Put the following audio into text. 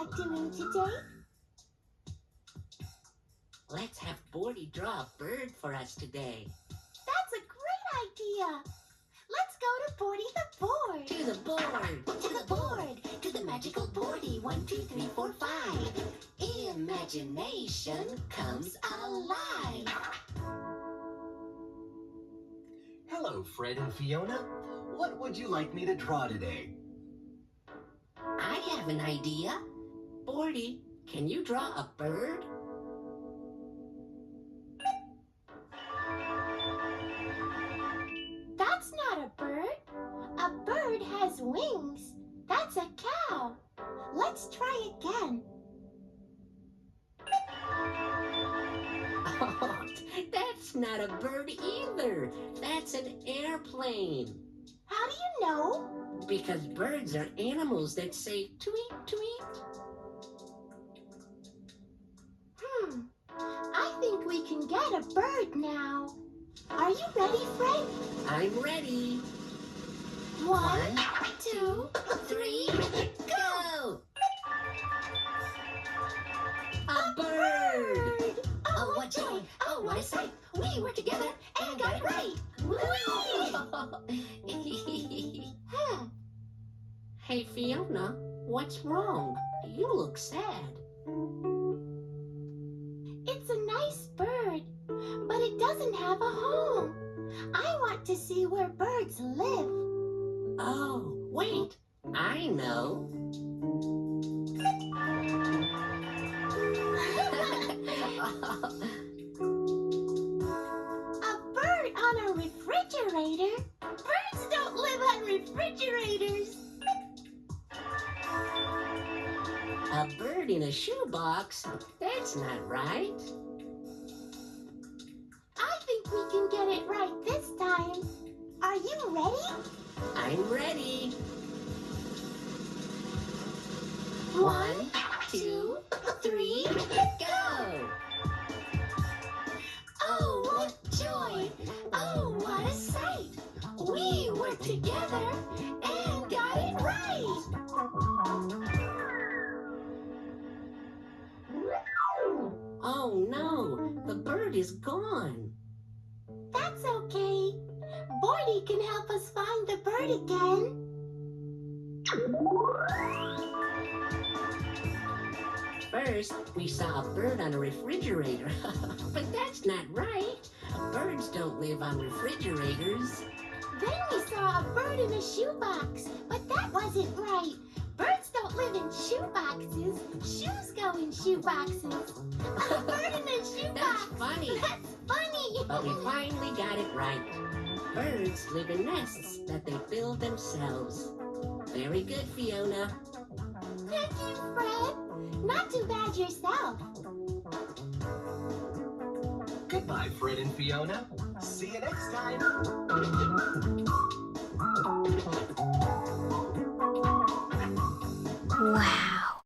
Fiona doing today? Let's have Bordy draw a bird for us today. That's a great idea. Let's go to Bordy the board. To the board! To the board. To the magical Bordy. 1, 2, 3, 4, 5. Imagination comes alive. Hello, Fred and Fiona. What would you like me to draw today? I have an idea. Bordy, can you draw a bird? That's not a bird. A bird has wings. That's a cow. Let's try again. Oh, that's not a bird either. That's an airplane. How do you know? Because birds are animals that say tweet, tweet. I think we can get a bird now. Are you ready, Fred? I'm ready. 1, 2, 3, Go! A bird! Oh, what joy! Oh, what a sight! We were together and got it right! Whee! Hey, Fiona, what's wrong? You look sad. It's a nice bird, but it doesn't have a home. I want to see where birds live. Oh, wait, I know. A bird on a refrigerator? Birds don't live on refrigerators. A bird in a shoebox? That's not right. I think we can get it right this time. Are you ready? I'm ready. 1, 2, 3, Go! oh, what joy! Oh, what a sight! We were together and got it right! Oh no, the bird is gone. That's okay. Bordy can help us find the bird again. First, we saw a bird on a refrigerator. But that's not right. Birds don't live on refrigerators. Then we saw a bird in a shoebox, but that wasn't right. Birds don't live in shoeboxes. Shoes go in shoeboxes. A bird in a shoebox. That's funny. That's funny. But we finally got it right. Birds live in nests that they build themselves. Very good, Fiona. Thank you, Fred. Not too bad yourself. Goodbye, Fred and Fiona. See you next time.